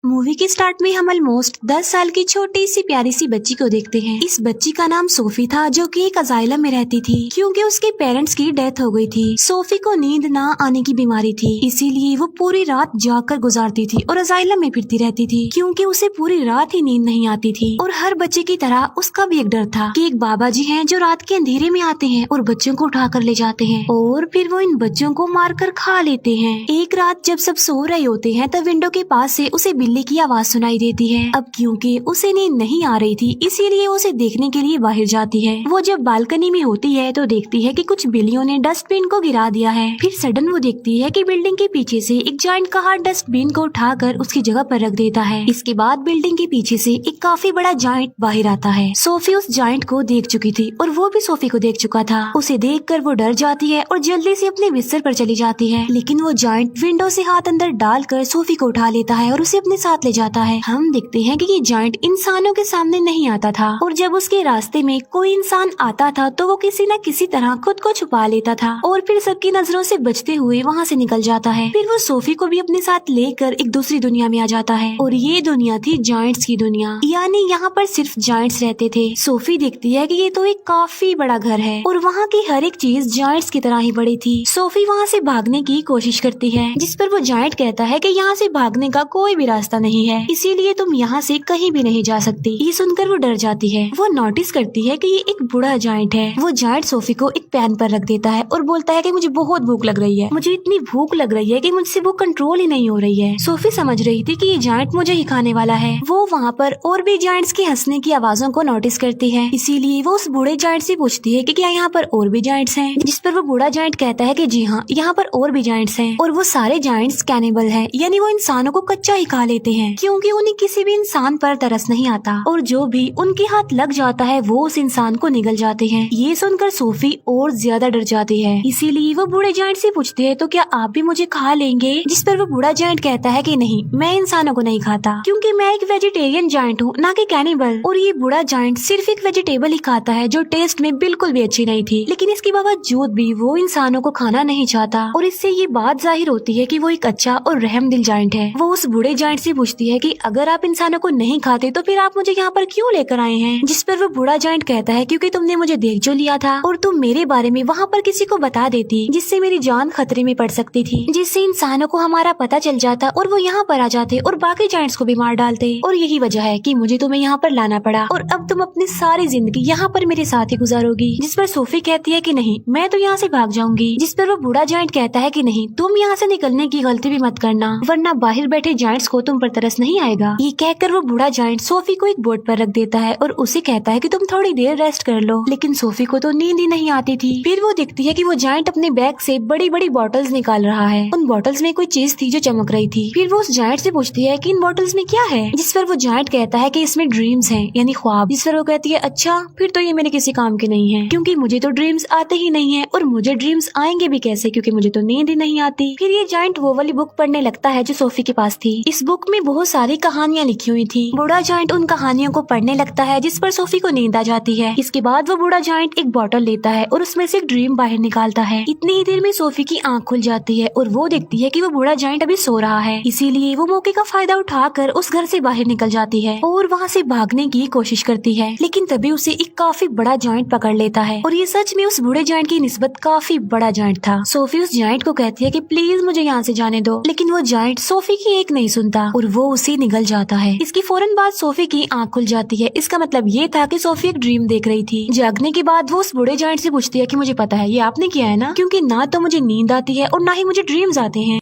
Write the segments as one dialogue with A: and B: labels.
A: Movie के start में हम ऑलमोस्ट 10 साल की छोटी सी प्यारी सी बच्ची को देखते हैं। इस बच्ची का नाम सोफी था, जो कि एक अजाइलम में रहती थी क्योंकि उसके पेरेंट्स की डेथ हो गई थी। सोफी को नींद ना आने की बीमारी थी, इसीलिए वो पूरी रात जागकर गुजारती थी और अजाइलम में फिरती रहती थी क्योंकि उसे पूरी रात ही नींद नहीं आती थी। और हर बच्चे की तरह उसका भी एक डर था कि एक बाबा जी हैं जो रात के अंधेरे में आते हैं और बच्चों को उठा कर ले जाते हैं और फिर वो इन बच्चों को मार कर खा लेते हैं। एक रात जब सब सो रहे होते हैं तब विंडो के पास से उसे बिल्ली की आवाज सुनाई देती है। अब क्योंकि उसे नींद नहीं आ रही थी, इसीलिए उसे देखने के लिए बाहर जाती है। वो जब बालकनी में होती है तो देखती है कि कुछ बिल्लियों ने डस्टबिन को गिरा दिया है। फिर सडन वो देखती है कि बिल्डिंग के पीछे से एक जायंट कहा डस्टबिन को उठाकर उसकी जगह पर रख देता है। इसके बाद बिल्डिंग के पीछे से एक काफी बड़ा जायंट बाहर आता है। सोफी उस जायंट को देख चुकी थी और वो भी सोफी को देख चुका था। उसे देखकर वो डर जाती है और जल्दी से अपने बिस्तर पर चली जाती है, लेकिन वो जायंट विंडो से हाथ अंदर डालकर सोफी को उठा लेता है और उसे अपने साथ ले जाता है। हम देखते हैं कि ये जायंट इंसानों के सामने नहीं आता था और जब उसके रास्ते में कोई इंसान आता था तो वो किसी न किसी तरह खुद को छुपा लेता था और फिर सबकी नजरों से बचते हुए वहाँ से निकल जाता है। फिर वो सोफी को भी अपने साथ लेकर एक दूसरी दुनिया में आ जाता है और ये दुनिया थी जायंट्स की दुनिया, यानी यहाँ पर सिर्फ जायंट्स रहते थे। सोफी देखती है कि ये तो एक काफी बड़ा घर है और वहाँ की हर एक चीज जायंट्स की तरह ही बड़ी थी। सोफी वहाँ से भागने की कोशिश करती है, जिस पर वो जायंट कहता है कि यहाँ से भागने का कोई भी रास्ता नहीं है, इसीलिए तुम यहाँ से कहीं भी नहीं जा सकती। ये सुनकर वो डर जाती है। वो नोटिस करती है कि ये एक बूढ़ा जायंट है। वो जायंट सोफी को एक पैन पर रख देता है और बोलता है कि मुझे बहुत भूख लग रही है, मुझे इतनी भूख लग रही है कि मुझसे वो कंट्रोल ही नहीं हो रही है। सोफी समझ रही थी कि ये जायंट मुझे ही खाने वाला है। वो वहाँ पर और भी जायंट्स की हंसने की आवाजों को नोटिस करती है, इसीलिए वो उस बूढ़े जायंट से पूछती है कि क्या यहाँ पर और भी जायंट्स हैं, जिस पर वो बूढ़ा जायंट कहता है कि जी हाँ, यहाँ पर और भी जायंट्स हैं और वो सारे जायंट्स कैनिबल हैं, यानी वो इंसानों को कच्चा ही खा लेते हैं क्योंकि उन्हें किसी भी इंसान पर तरस नहीं आता और जो भी उनके हाथ लग जाता है वो उस इंसान को निगल जाते हैं। ये सुनकर सोफी और ज्यादा डर जाती है, इसीलिए वो बूढ़े जायंट से पूछती है तो क्या आप भी मुझे खा लेंगे, जिस पर वो बूढ़ा जायंट कहता है कि नहीं, मैं इंसानों को नहीं खाता क्योंकि मैं एक वेजिटेरियन जायंट हूँ, ना कि कैनिबल। और ये बूढ़ा जायंट सिर्फ एक वेजिटेबल ही खाता है जो टेस्ट में बिल्कुल भी अच्छी नहीं थी, लेकिन इसके बावजूद भी वो इंसानों को खाना नहीं चाहता और इससे ये बात जाहिर होती है कि वो एक अच्छा और रहमदिल जायंट है। वो उस बूढ़े जायंट से पूछती है कि अगर आप इंसानों को नहीं खाते तो फिर आप मुझे यहाँ पर क्यों लेकर आए हैं, जिस पर वो बूढ़ा जायंट कहता है क्योंकि तुमने मुझे देख जो लिया था और तुम मेरे बारे में वहाँ पर किसी को बता देती जिससे मेरी जान खतरे में पड़ सकती थी, जिससे इंसानों को हमारा पता चल जाता और वो यहाँ पर आ जाते और बाकी जायंट्स को भी मार डालते और यही वजह है कि मुझे तुम्हें यहाँ पर लाना पड़ा और अब तुम अपनी सारी जिंदगी यहाँ पर मेरे साथ ही गुजारोगी। जिस पर सोफी कहती है कि नहीं, मैं तो यहाँ से भाग जाऊंगी, जिस पर वो बूढ़ा जायंट कहता है कि नहीं, तुम यहाँ से निकलने की गलती भी मत करना वरना बाहर बैठे जायंट्स को तुम पर तरस नहीं आएगा। ये कहकर वो बूढ़ा जायंट सोफी को एक बोर्ड पर रख देता है और उसे कहता है कि तुम थोड़ी देर रेस्ट कर लो, लेकिन सोफी को तो नींद ही नहीं आती थी। फिर वो देखती है कि वो जायंट अपने बैग से बड़ी बड़ी बॉटल्स निकाल रहा है। उन बॉटल्स में कोई चीज थी जो चमक रही थी। फिर वो उस जायंट से पूछती है कि इन बॉटल्स में क्या है, जिस पर वो जायंट कहता है कि इसमें ड्रीम्स हैं, यानी ख्वाब। जिस पर वो कहती है अच्छा, फिर तो ये मेरे किसी काम के नहीं है क्योंकि मुझे तो ड्रीम्स आते ही नहीं है और मुझे ड्रीम्स आएंगे भी कैसे क्योंकि मुझे तो नींद ही नहीं आती। फिर ये जायंट वो वाली बुक पढ़ने लगता है जो सोफी के पास थी। इस बुक में बहुत सारी कहानियाँ लिखी हुई थी। बूढ़ा जायंट उन कहानियों को पढ़ने लगता है, जिस पर सोफी को नींद आ जाती है। इसके बाद वो बूढ़ा जायंट एक बॉटल लेता है और उसमें से एक ड्रीम बाहर निकालता है। इतनी ही देर में सोफी की आंख खुल जाती है और वो देखती है कि वो बूढ़ा जायंट अभी सो रहा है, इसीलिए वो मौके का फायदा उठाकर उस घर से बाहर निकल जाती है और वहाँ से भागने की कोशिश करती है, लेकिन तभी उसे एक काफी बड़ा जायंट पकड़ लेता है और ये सच में उस बूढ़े जायंट की निस्बत काफी बड़ा जायंट था। सोफी उस जायंट को कहती है कि प्लीज मुझे यहाँ से जाने दो, लेकिन वो जायंट सोफी की एक नहीं सुनता और वो उसे निगल जाता है। इसकी फौरन बाद सोफी की आंख खुल जाती है। इसका मतलब ये था कि सोफी एक ड्रीम देख रही थी। जागने के बाद वो उस बूढ़े जायंट से पूछती है कि मुझे पता है ये आपने किया है ना, क्योंकि ना तो मुझे नींद आती है और ना ही मुझे ड्रीम्स आते हैं,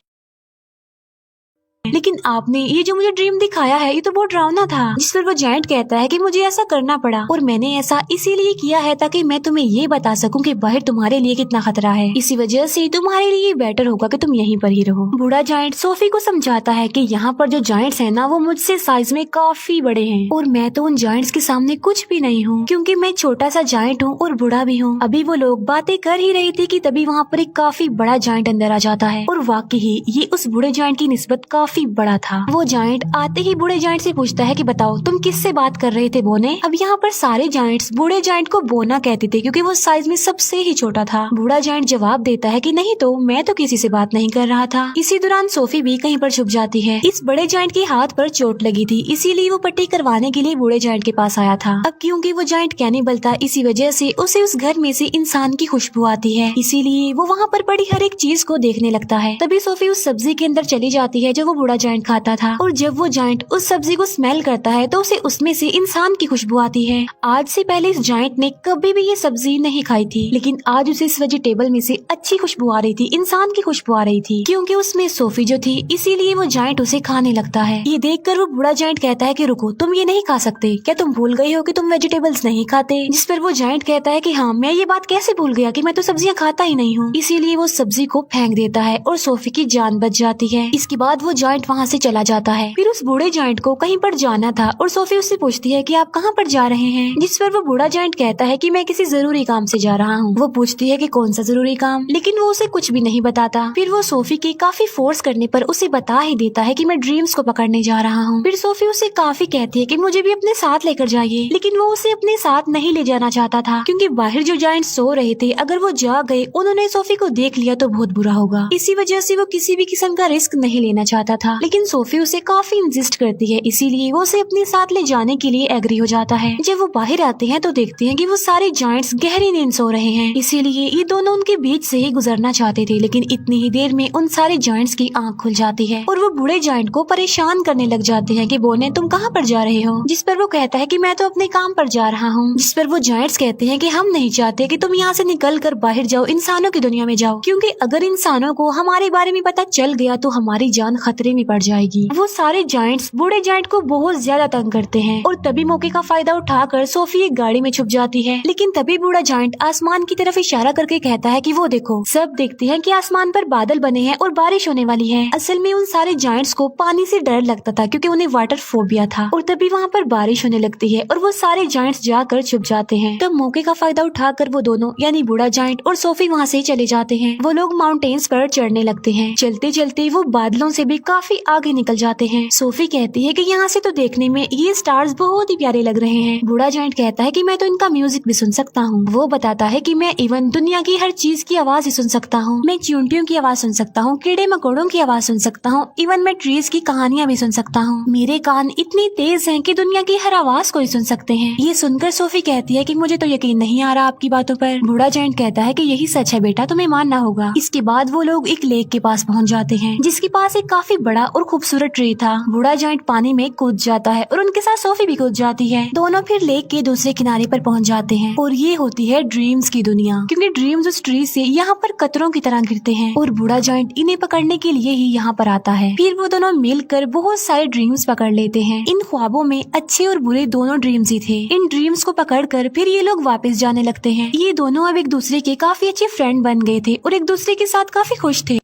A: लेकिन आपने ये जो मुझे ड्रीम दिखाया है ये तो बहुत डरावना था। जिस पर वो जायंट कहता है कि मुझे ऐसा करना पड़ा और मैंने ऐसा इसीलिए किया है ताकि मैं तुम्हें ये बता सकूं कि बाहर तुम्हारे लिए कितना खतरा है, इसी वजह से तुम्हारे लिए बेटर होगा कि तुम यहीं पर ही रहो। बूढ़ा जायंट सोफी को समझाता है कि यहाँ पर जो जायंट्स हैं ना वो मुझसे साइज में काफी बड़े हैं और मैं तो उन जायंट्स के सामने कुछ भी नहीं हूँ क्योंकि मैं छोटा सा जायंट हूँ और बूढ़ा भी हूँ। अभी वो लोग बातें कर ही रही थी कि तभी वहाँ पर एक काफी बड़ा जायंट अंदर आ जाता है और वाकई ही ये उस बूढ़े जायंट की निस्बत काफी काफी बड़ा था। वो जायंट आते ही बूढ़े जायंट से पूछता है कि बताओ तुम किससे बात कर रहे थे बोने। अब यहाँ पर सारे जायंट्स बूढ़े जायंट को बोना कहते थे क्योंकि वो साइज में सबसे ही छोटा था। बूढ़ा जायंट जवाब देता है कि नहीं तो मैं तो किसी से बात नहीं कर रहा था। इसी दौरान सोफी भी कहीं पर छुप जाती है। इस बड़े जायंट के हाथ पर चोट लगी थी, इसीलिए वो पट्टी करवाने के लिए बूढ़े जायंट के पास आया था। अब क्योंकि वो जायंट कैनिबल था, इसी वजह से उसे उस घर में से इंसान की खुशबू आती है, इसीलिए वो वहाँ पर पड़ी हर एक चीज को देखने लगता है। तभी सोफी उस सब्जी के अंदर चली जाती है जो वो बूढ़ा जायंट खाता था, और जब वो जायंट उस सब्जी को स्मेल करता है तो उसे उसमें से इंसान की खुशबू आती है। आज से पहले इस जायंट ने कभी भी ये सब्जी नहीं खाई थी, लेकिन आज उसे इस वेजिटेबल में से अच्छी खुशबू आ रही थी, इंसान की खुशबू आ रही थी, क्योंकि उसमें सोफी जो थी, इसीलिए वो जायंट उसे खाने लगता है। ये देखकर वो बूढ़ा जायंट कहता है कि रुको, तुम ये नहीं खा सकते, क्या तुम भूल गए हो कि तुम वेजिटेबल्स नहीं खाते। जिस पर वो जायंट कहता है कि हाँ, मैं ये बात कैसे भूल गया कि मैं तो सब्जियां खाता ही नहीं हूँ। इसीलिए वो सब्जी को फेंक देता है और सोफी की जान बच जाती है। इसके बाद वो जायंट वहाँ से चला जाता है। फिर उस बूढ़े जायंट को कहीं पर जाना था और सोफी उससे पूछती है कि आप कहाँ पर जा रहे हैं। जिस पर वो बूढ़ा जायंट कहता है कि मैं किसी जरूरी काम से जा रहा हूँ। वो पूछती है कि कौन सा जरूरी काम, लेकिन वो उसे कुछ भी नहीं बताता। फिर वो सोफी के काफी फोर्स करने पर उसे बता ही देता है कि मैं ड्रीम्स को पकड़ने जा रहा हूँ। फिर सोफी उसे काफी कहती है कि मुझे भी अपने साथ लेकर जाइए, लेकिन वो उसे अपने साथ नहीं ले जाना चाहता था, क्योंकि बाहर जो जायंट सो रहे थे, अगर वो जाग गए, उन्होंने सोफी को देख लिया तो बहुत बुरा होगा। इसी वजह से वो किसी भी किस्म का रिस्क नहीं लेना चाहता था, लेकिन सोफी उसे काफी इंसिस्ट करती है, इसीलिए वो उसे अपने साथ ले जाने के लिए एग्री हो जाता है। जब वो बाहर आते हैं तो देखते हैं कि वो सारे जायंट्स गहरी नींद सो रहे हैं, इसीलिए ये दोनों उनके बीच से ही गुजरना चाहते थे, लेकिन इतनी ही देर में उन सारे जायंट्स की आंख खुल जाती है और वो बूढ़े जायंट को परेशान करने लग जाते हैं कि बोने तुम कहाँ पर जा रहे हो। जिस पर वो कहता है कि मैं तो अपने काम पर जा रहा हूँ। जिस पर वो जायंट्स कहते हैं कि हम नहीं चाहते कि तुम यहाँ से निकल कर बाहर जाओ, इंसानों की दुनिया में जाओ, क्योंकि अगर इंसानों को हमारे बारे में पता चल गया तो हमारी जान खतरे में पड़ जाएगी। वो सारे जायंट्स बूढ़े जायंट को बहुत ज्यादा तंग करते हैं और तभी मौके का फायदा उठाकर सोफी एक गाड़ी में छुप जाती है। लेकिन तभी बूढ़ा जायंट आसमान की तरफ इशारा करके कहता है कि वो देखो, सब देखते हैं कि आसमान पर बादल बने हैं और बारिश होने वाली है। असल में उन सारे जायंट्स को पानी से डर लगता था क्योंकि उन्हें वाटर फोबिया था, और तभी वहाँ पर बारिश होने लगती है और वो सारे जायंट्स जाकर छुप जाते हैं। तब मौके का फायदा उठाकर वो दोनों यानी बूढ़ा जायंट और सोफी वहाँ से चले जाते हैं। वो लोग माउंटेन्स पर चढ़ने लगते हैं। चलते चलते वो बादलों से भी काफी आगे निकल जाते हैं। सोफी कहती है कि यहाँ से तो देखने में ये स्टार्स बहुत ही प्यारे लग रहे हैं। बूढ़ा जायंट कहता है कि मैं तो इनका म्यूजिक भी सुन सकता हूँ। वो बताता है कि मैं इवन दुनिया की हर चीज की आवाज ही सुन सकता हूँ। मैं चींटियों की आवाज सुन सकता हूँ, कीड़े मकोड़ों की आवाज सुन सकता हूँ, इवन मैं ट्रीज की कहानियाँ भी सुन सकता हूँ। मेरे कान इतने तेज हैं कि दुनिया की हर आवाज को ही सुन सकते हैं। ये सुनकर सोफी कहती है कि मुझे तो यकीन नहीं आ रहा आपकी बातों पर। बूढ़ा जायंट कहता है कि यही सच है बेटा, तुम्हें मानना होगा। इसके बाद वो लोग एक लेक के पास पहुँच जाते हैं, जिसके पास एक काफी बड़ा और खूबसूरत ट्री था। बूढ़ा जायंट पानी में कूद जाता है और उनके साथ सोफी भी कूद जाती है। दोनों फिर लेक के दूसरे किनारे पर पहुँच जाते हैं और ये होती है ड्रीम्स की दुनिया, क्योंकि ड्रीम्स उस ट्री से यहाँ पर कतरों की तरह गिरते हैं और बूढ़ा जायंट इन्हें पकड़ने के लिए ही यहाँ पर आता है। फिर वो दोनों मिलकर बहुत सारे ड्रीम्स पकड़ लेते हैं। इन ख्वाबों में अच्छे और बुरे दोनों ड्रीम्स ही थे। इन ड्रीम्स को पकड़कर फिर ये लोग वापस जाने लगते हैं। ये दोनों अब एक दूसरे के काफी अच्छे फ्रेंड बन गए थे और एक दूसरे के साथ काफी खुश थे।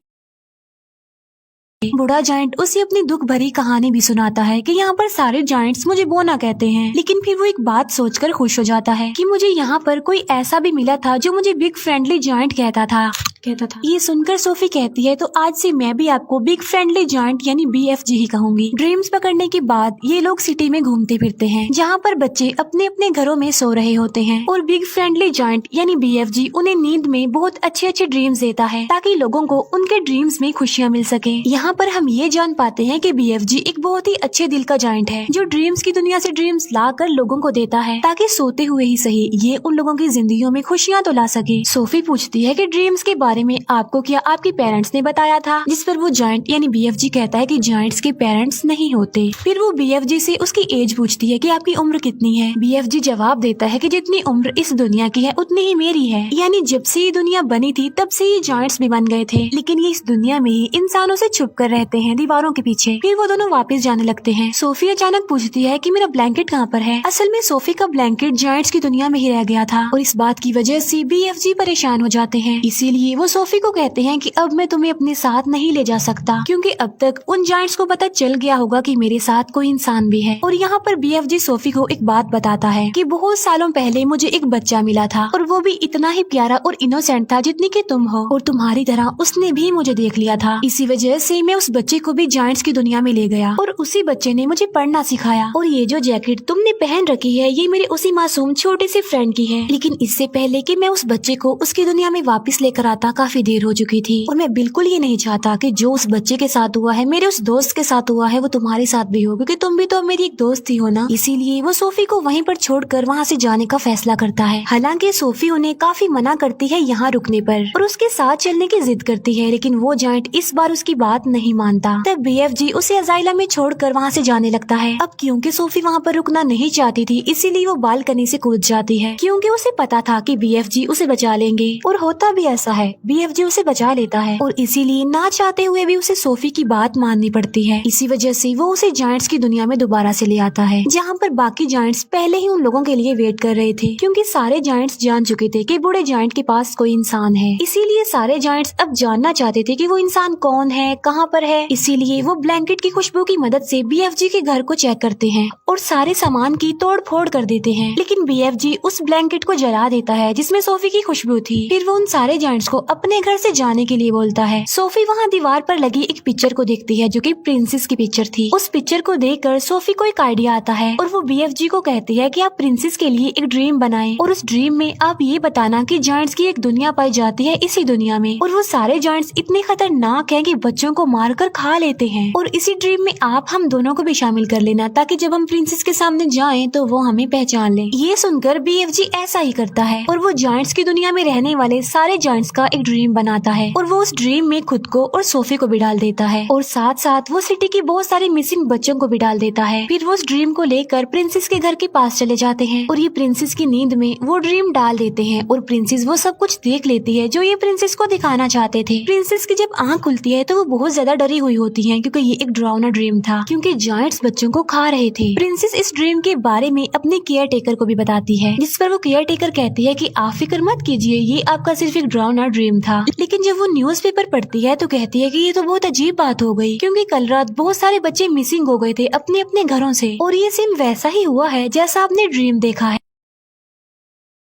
A: बूढ़ा जायंट उसे अपनी दुख भरी कहानी भी सुनाता है कि यहाँ पर सारे जायंट्स मुझे बोना कहते हैं, लेकिन फिर वो एक बात सोचकर खुश हो जाता है कि मुझे यहाँ पर कोई ऐसा भी मिला था जो मुझे बिग फ्रेंडली जायंट कहता था। ये सुनकर सोफी कहती है तो आज से मैं भी आपको बिग फ्रेंडली जायंट यानी BFG ही कहूंगी। ड्रीम्स पकड़ने के बाद ये लोग सिटी में घूमते फिरते हैं, जहाँ पर बच्चे अपने अपने घरों में सो रहे होते हैं और बिग फ्रेंडली जायंट यानी BFG उन्हें नींद में बहुत अच्छे अच्छे ड्रीम्स देता है ताकि लोगों को उनके ड्रीम्स में खुशियाँ मिल सके। यहाँ पर हम ये जान पाते हैं कि BFG एक बहुत ही अच्छे दिल का जायंट है जो ड्रीम्स की दुनिया से ड्रीम्स ला कर लोगों को देता है ताकि सोते हुए ही सही ये उन लोगों की जिंदगियों में खुशियाँ तो ला सके। सोफी पूछती है कि ड्रीम्स के बारे में आपको क्या आपके पेरेंट्स ने बताया था, जिस पर वो जायंट यानी BFG कहता है कि जायंट्स के पेरेंट्स नहीं होते। फिर वो BFG से उसकी एज पूछती है कि आपकी उम्र कितनी है। BFG जवाब देता है कि जितनी उम्र इस दुनिया की है उतनी ही मेरी है, यानी जब से ये दुनिया बनी थी तब से ये जायंट्स भी बन गए थे, लेकिन ये इस दुनिया में ही इंसानों से छुप कर रहते हैं दीवारों के पीछे। फिर वो दोनों वापस जाने लगते हैं। सोफी अचानक पूछती है कि मेरा ब्लैंकेट कहाँ पर है। असल में सोफी का ब्लैंकेट जायंट्स की दुनिया में ही रह गया था और इस बात की वजह से BFG परेशान हो जाते हैं, इसीलिए वो सोफी को कहते हैं कि अब मैं तुम्हें अपने साथ नहीं ले जा सकता, क्योंकि अब तक उन जायंट्स को पता चल गया होगा कि मेरे साथ कोई इंसान भी है। और यहाँ पर BFG सोफी को एक बात बताता है कि बहुत सालों पहले मुझे एक बच्चा मिला था और वो भी इतना ही प्यारा और इनोसेंट था जितनी कि तुम हो, और तुम्हारी तरह उसने भी मुझे देख लिया था। इसी वजह से मैं उस बच्चे को भी जायंट्स की दुनिया में ले गया और उसी बच्चे ने मुझे पढ़ना सिखाया। और ये जो जैकेट तुमने पहन रखी है ये मेरे उसी मासूम छोटे से फ्रेंड की है, लेकिन इससे पहले कि मैं उस बच्चे को उसकी दुनिया में वापस लेकर आता काफी देर हो चुकी थी। और मैं बिल्कुल ये नहीं चाहता कि जो उस बच्चे के साथ हुआ है, मेरे उस दोस्त के साथ हुआ है, वो तुम्हारे साथ भी हो, क्योंकि तुम भी तो मेरी एक दोस्त ही हो ना। इसीलिए वो सोफी को वहीं पर छोड़कर वहाँ से जाने का फैसला करता है। हालांकि सोफी उन्हें काफी मना करती है यहाँ रुकने पर और उसके साथ चलने की जिद करती है, लेकिन वो जायंट इस बार उसकी बात नहीं मानता। तब BFG उसे अजाइलम में छोड़कर वहाँ से जाने लगता है। अब क्योंकि सोफी वहाँ पर रुकना नहीं चाहती थी, इसीलिए वो बालकनी से कूद जाती है, क्योंकि उसे पता था कि BFG उसे बचा लेंगे। और होता भी ऐसा है, BFG उसे बचा लेता है और इसीलिए ना चाहते हुए भी उसे सोफी की बात माननी पड़ती है। इसी वजह से वो उसे जायंट्स की दुनिया में दोबारा से ले आता है, जहाँ पर बाकी जायंट्स पहले ही उन लोगों के लिए वेट कर रहे थे, क्योंकि सारे जायंट्स जान चुके थे कि बूढ़े जायंट के पास कोई इंसान है। इसीलिए सारे जायंट्स अब जानना चाहते थे कि वो इंसान कौन है, कहाँ पर है। इसीलिए वो ब्लैंकेट की खुशबू की मदद से BFG के घर को चेक करते हैं और सारे सामान की तोड़ फोड़ कर देते हैं, लेकिन BFG उस ब्लैंकेट को जला देता है जिसमें सोफी की खुशबू थी। फिर वो उन सारे जायंट्स को अपने घर से जाने के लिए बोलता है। सोफी वहाँ दीवार पर लगी एक पिक्चर को देखती है जो कि प्रिंसेस की पिक्चर थी। उस पिक्चर को देखकर सोफी को एक आइडिया आता है और वो BFG को कहती है कि आप प्रिंसेस के लिए एक ड्रीम बनाएं और उस ड्रीम में आप ये बताना कि जायंट्स की एक दुनिया पाई जाती है इसी दुनिया में, और वो सारे जायंट्स इतने खतरनाक हैं कि बच्चों को मारकर खा लेते हैं, और इसी ड्रीम में आप हम दोनों को भी शामिल कर लेना ताकि जब हम प्रिंसेस के सामने जाएं तो वो हमें पहचान ले। ये सुनकर BFG ऐसा ही करता है और वो जायंट्स की दुनिया में रहने वाले सारे जायंट्स का एक ड्रीम बनाता है और वो उस ड्रीम में खुद को और सोफी को भी डाल देता है और साथ साथ वो सिटी की बहुत सारे मिसिंग बच्चों को भी डाल देता है। फिर वो उस ड्रीम को लेकर प्रिंसेस के घर के पास चले जाते हैं और ये प्रिंसेस की नींद में वो ड्रीम डाल देते हैं और प्रिंसेस वो सब कुछ देख लेती है जो ये प्रिंसेस को दिखाना चाहते थे। प्रिंसेस की जब आँख खुलती है तो वो बहुत ज्यादा डरी हुई होती है, क्योंकि ये एक डरावना ड्रीम था, क्योंकि जायंट्स बच्चों को खा रहे थे। प्रिंसेस इस ड्रीम के बारे में अपने केयर टेकर को भी बताती है, जिस पर वो केयर टेकर कहती है कि आप फिक्र मत कीजिए, ये आपका सिर्फ एक डरावना ड्रीम था। लेकिन जब वो न्यूज़पेपर पढ़ती है तो कहती है कि ये तो बहुत अजीब बात हो गई, क्योंकि कल रात बहुत सारे बच्चे मिसिंग हो गए थे अपने अपने घरों से और ये सेम वैसा ही हुआ है जैसा आपने ड्रीम देखा है।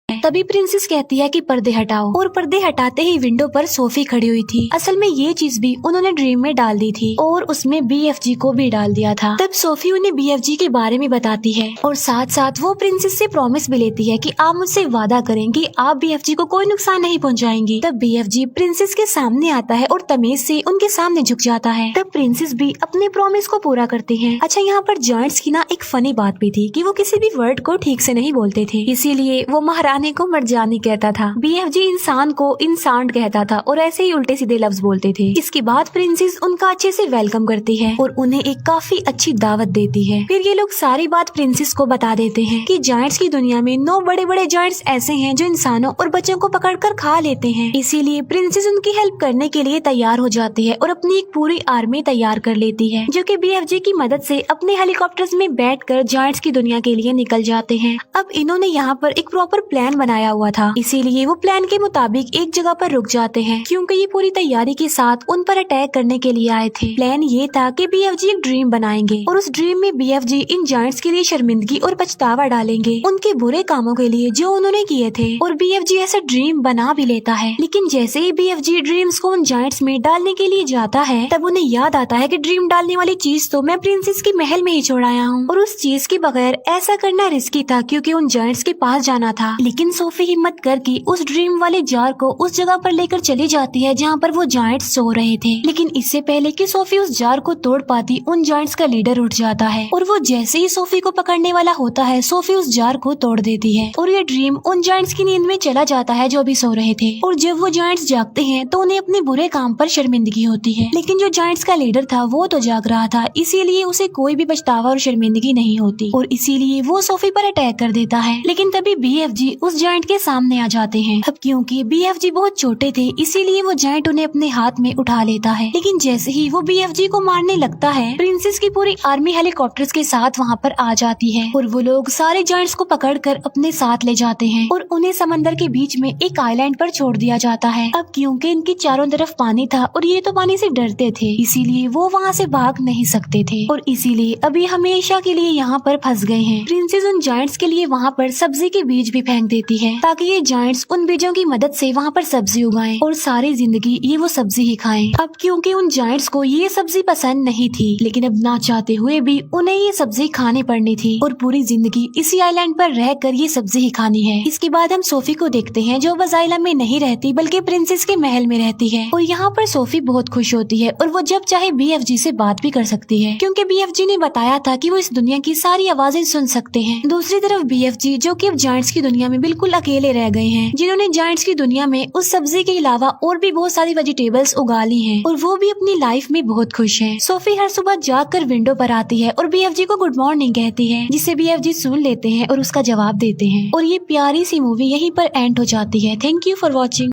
A: तभी प्रिंसेस कहती है कि पर्दे हटाओ, और पर्दे हटाते ही विंडो पर सोफी खड़ी हुई थी। असल में ये चीज भी उन्होंने ड्रीम में डाल दी थी और उसमें BFG को भी डाल दिया था। तब सोफी उन्हें BFG के बारे में बताती है और साथ साथ वो प्रिंसेस से प्रॉमिस भी लेती है कि आप मुझसे वादा करें कि आप BFG को कोई नुकसान नहीं पहुंचाएंगी। तब BFG प्रिंसेस के सामने आता है और तमीज से उनके सामने झुक जाता है। तब प्रिंसेस भी अपने प्रॉमिस को पूरा करते हैं। अच्छा, यहाँ पर जायंट्स की ना एक फनी बात भी थी कि वो किसी भी वर्ड को ठीक से नहीं बोलते थे, इसीलिए वो महारानी को मर्जानी कहता था, BFG इंसान को इंसान कहता था और ऐसे ही उल्टे सीधे लफ्ज बोलते थे। इसके बाद प्रिंसेस उनका अच्छे से वेलकम करती है और उन्हें एक काफी अच्छी दावत देती है। फिर ये लोग सारी बात प्रिंसेस को बता देते हैं कि जायंट्स की दुनिया में 9 बड़े बड़े जायंट्स ऐसे हैं जो इंसानों और बच्चों को पकड़कर खा लेते हैं। इसीलिए प्रिंसेस उनकी हेल्प करने के लिए तैयार हो जाती है और अपनी एक पूरी आर्मी तैयार कर लेती है, जो कि BFG की मदद से अपने हेलीकॉप्टर्स में बैठकर जायंट्स की दुनिया के लिए निकल जाते हैं। अब इन्होंने यहाँ पर एक प्रॉपर प्लान बनाया हुआ था, इसीलिए वो प्लान के मुताबिक एक जगह पर रुक जाते हैं, क्योंकि ये पूरी तैयारी के साथ उन पर अटैक करने के लिए आए थे। प्लान ये था कि BFG एक ड्रीम बनाएंगे और उस ड्रीम में BFG इन जायंट्स के लिए शर्मिंदगी और पछतावा डालेंगे उनके बुरे कामों के लिए जो उन्होंने किए थे, और BFG ऐसा ड्रीम बना भी लेता है। लेकिन जैसे ही BFG ड्रीम्स को उन जायंट्स में डालने के लिए जाता है, तब उन्हें याद आता है कि ड्रीम डालने वाली चीज तो मैं प्रिंसेस के महल में ही छोड़ आया हूँ और उस चीज के बगैर ऐसा करना रिस्की था, क्योंकि उन जायंट्स के पास जाना था। लेकिन सोफी हिम्मत करके उस ड्रीम वाले जार को उस जगह पर लेकर चली जाती है जहाँ पर वो जायंट्स सो रहे थे। लेकिन इससे पहले कि सोफी उस जार को तोड़ पाती, उन जायंट्स का लीडर उठ जाता है और वो जैसे ही सोफी को पकड़ने वाला होता है, सोफी उस जार को तोड़ देती है और ये ड्रीम उन जायंट्स की नींद में चला जाता है जो अभी सो रहे थे। और जब वो जायंट्स जागते हैं तो उन्हें अपने बुरे काम पर शर्मिंदगी होती है, लेकिन जो जायंट्स का लीडर था वो तो जाग रहा था, इसीलिए उसे कोई भी पछतावा और शर्मिंदगी नहीं होती और इसीलिए वो सोफी पर अटैक कर देता है। लेकिन तभी BFG उस जायंट के सामने आ जाते हैं। अब क्योंकि BFG बहुत छोटे थे इसीलिए वो जायंट उन्हें अपने हाथ में उठा लेता है, लेकिन जैसे ही वो BFG को मारने लगता है प्रिंसेस की पूरी आर्मी हेलीकॉप्टर्स के साथ वहाँ पर आ जाती है और वो लोग सारे जायंट्स को पकड़कर अपने साथ ले जाते हैं और उन्हें समंदर के बीच में एक आइलैंड पर छोड़ दिया जाता है। अब क्योंकि इनके चारों तरफ पानी था और ये तो पानी से डरते थे इसीलिए वो वहाँ से भाग नहीं सकते थे और इसीलिए अभी हमेशा के लिए यहाँ पर फंस गए हैं। प्रिंसेस उन जायंट्स के लिए वहाँ पर सब्जी के बीज भी फेंक देती है ताकि ये जायंट्स उन बीजों की मदद से वहाँ पर सब्जी उगाएं और सारी जिंदगी ये वो सब्जी ही खाएं। अब क्योंकि उन जायंट्स को ये सब्जी पसंद नहीं थी लेकिन अब ना चाहते हुए भी उन्हें ये सब्जी खानी पड़नी थी और पूरी जिंदगी इसी आइलैंड पर रहकर ये सब्जी ही खानी है। इसके बाद हम सोफी को देखते हैं जो बजाइला में नहीं रहती बल्कि प्रिंसेस के महल में रहती है और यहाँ पर सोफी बहुत खुश होती है और वो जब चाहे BFG से बात भी कर सकती है क्योंकि BFG ने बताया था कि वो इस दुनिया की सारी आवाजें सुन सकते हैं। दूसरी तरफ BFG जो कि अब जायंट्स की दुनिया में बिल्कुल अकेले रह गए हैं जिन्होंने जायंट्स की दुनिया में उस सब्जी के अलावा और भी बहुत सारी वेजिटेबल्स उगा ली हैं और वो भी अपनी लाइफ में बहुत खुश हैं। सोफी हर सुबह जागकर विंडो पर आती है और BFG को गुड मॉर्निंग कहती है जिसे BFG सुन लेते हैं और उसका जवाब देते हैं और ये प्यारी सी मूवी यहीं पर एंड हो जाती है। Thank you for watching.